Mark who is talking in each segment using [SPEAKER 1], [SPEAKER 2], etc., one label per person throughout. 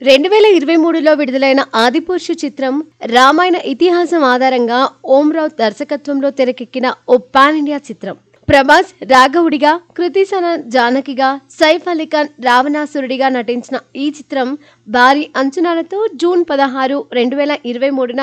[SPEAKER 1] 2023లో విడుదలైన ఆదిపురుషు చిత్రం రామాయణ ఇతిహాసం ఆధారంగా ఓం రావుత్ దర్శకత్వంలో తెరకెక్కిన ఓ పాన్ ఇండియా చిత్రం. ప్రభాస్ రాఘవుడిగా, కృతి సనన్ జానకిగా, సైఫ్ అలీ ఖాన్ రావణాసురుడిగా నటించిన ఈ చిత్రం భారీ అంచనాలతో జూన్ 16, 2023న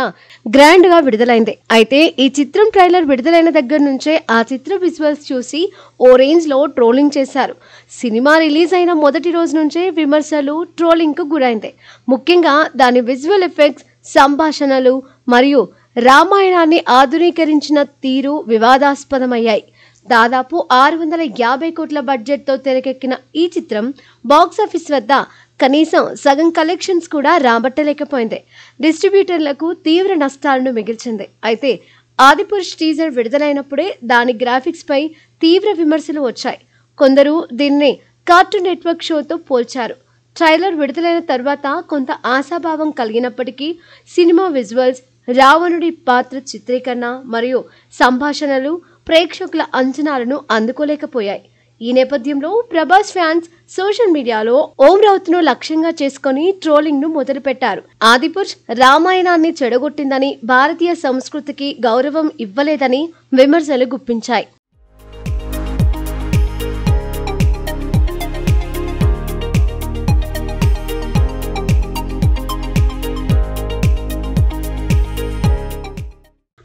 [SPEAKER 1] గ్రాండ్ గా విడుదలైంది. అయితే ఈ చిత్రం ట్రైలర్ విడుదలైన దగ్గర నుంచే ఆ చిత్ర విజువల్స్ చూసి ఓ రేంజ్ లో ట్రోలింగ్ చేశారు. సినిమా రిలీజ్ అయిన మొదటి రోజు నుంచే విమర్శలు, ట్రోలింగ్ కు గురైంది. ముఖ్యంగా దాని విజువల్ ఎఫెక్ట్స్, సంభాషణలు మరియు రామాయణాన్ని ఆధునీకరించిన తీరు వివాదాస్పదమయ్యాయి. దాదాపు 650 కోట్ల బడ్జెట్తో తెరకెక్కిన ఈ చిత్రం బాక్సాఫీస్ వద్ద కనీసం సగం కలెక్షన్స్ కూడా రాబట్టలేకపోయింది. డిస్ట్రిబ్యూటర్లకు తీవ్ర నష్టాలను మిగిల్చింది. అయితే ఆదిపురుష్ టీజర్ విడుదలైనప్పుడే దాని గ్రాఫిక్స్ పై తీవ్ర విమర్శలు వచ్చాయి. కొందరు దీన్ని కార్టూన్ నెట్వర్క్ షోతో పోల్చారు. ట్రైలర్ విడుదలైన తర్వాత కొంత ఆశాభావం కలిగినప్పటికీ సినిమా విజువల్స్, రావణుడి పాత్ర చిత్రీకరణ మరియు సంభాషణలు ప్రేక్షకుల అంచనాలను అందుకోలేకపోయాయి. ఈ నేపథ్యంలో ప్రభాస్ ఫ్యాన్స్ సోషల్ మీడియాలో ఓం రావుత్ ను లక్ష్యంగా చేసుకుని ట్రోలింగ్ ను మొదలుపెట్టారు. ఆదిపురుష్ రామాయణాన్ని చెడగొట్టిందని, భారతీయ సంస్కృతికి గౌరవం ఇవ్వలేదని విమర్శలు గుప్పించాయి.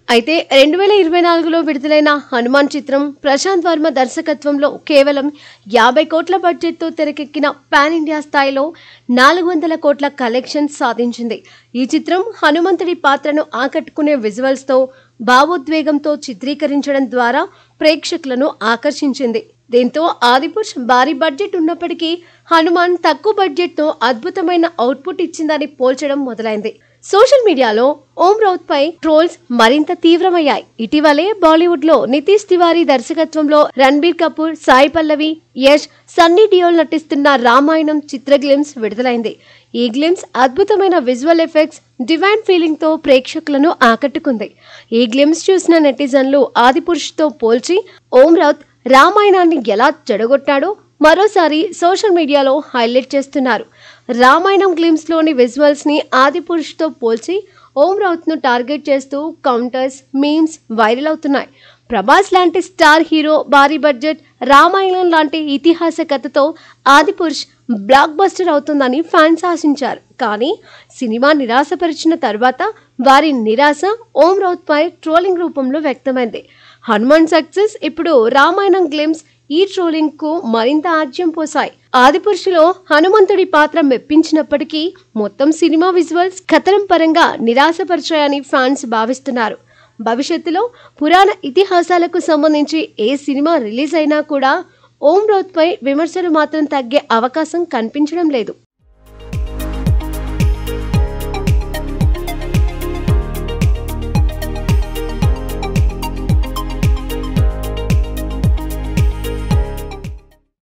[SPEAKER 1] అయితే 2024లో విడుదలైన హనుమాన్ చిత్రం ప్రశాంత్ వర్మ దర్శకత్వంలో కేవలం 50 కోట్ల బడ్జెట్తో తెరకెక్కిన పాన్ ఇండియా స్థాయిలో 400 కోట్ల కలెక్షన్స్ సాధించింది. ఈ చిత్రం హనుమంతుడి పాత్రను ఆకట్టుకునే విజువల్స్తో, భావోద్వేగంతో చిత్రీకరించడం ద్వారా ప్రేక్షకులను ఆకర్షించింది. దీంతో ఆదిపురుష్ భారీ బడ్జెట్ ఉన్నప్పటికీ హనుమాన్ తక్కువ బడ్జెట్తో అద్భుతమైన అవుట్పుట్ ఇచ్చిందని పోల్చడం మొదలైంది. సోషల్ మీడియాలో ఓం రావుత్ పై ట్రోల్స్ మరింత తీవ్రమయ్యాయి. ఇటీవలే బాలీవుడ్ లో నితీష్ తివారీ దర్శకత్వంలో రణబీర్ కపూర్, సాయి పల్లవి, యష్, సన్నీ డియోల్ నటిస్తున్న రామాయణం చిత్ర గ్లిమ్స్ విడుదలైంది. ఈ గ్లిమ్స్ అద్భుతమైన విజువల్ ఎఫెక్ట్స్, డివైన్ ఫీలింగ్ తో ప్రేక్షకులను ఆకట్టుకుంది. ఈ గ్లిమ్స్ చూసిన నెటిజన్లు ఆదిపురుష్ తో పోల్చి ఓం రావుత్ రామాయణాన్ని ఎలా చెడగొట్టాడో మరోసారి సోషల్ మీడియాలో హైలైట్ చేస్తున్నారు. రామాయణం గ్లిమ్స్ లోని విజువల్స్ ని ఆదిపురుష్ తో పోల్చి ఓం రావుత్ ను టార్గెట్ చేస్తూ కౌంటర్స్, మీమ్స్ వైరల్ అవుతున్నాయి. ప్రభాస్ లాంటి స్టార్ హీరో భారీ బడ్జెట్ రామాయణం లాంటి ఇతిహాస కథతో ఆదిపురుష్ బ్లాక్ బస్టర్ అవుతుందని ఫ్యాన్స్ ఆశించారు. కానీ సినిమా నిరాశపరిచిన తర్వాత వారి నిరాశ ఓం రావుత్ పై ట్రోలింగ్ రూపంలో వ్యక్తమైంది. హనుమాన్ సక్సెస్ ఇప్పుడు రామాయణం గ్లిమ్స్ ఈ ట్రోలింగ్ కు మరింత ఆజ్యం పోసాయి. ఆదిపురుషులో హనుమంతుడి పాత్ర మెప్పించినప్పటికీ మొత్తం సినిమా విజువల్స్, కథనం పరంగా నిరాశపరిచాయని ఫ్యాన్స్ భావిస్తున్నారు. భవిష్యత్తులో పురాణ ఇతిహాసాలకు సంబంధించి ఏ సినిమా రిలీజ్ అయినా కూడా ఓం రావుత్ పై విమర్శలు మాత్రం తగ్గే అవకాశం కనిపించడం లేదు.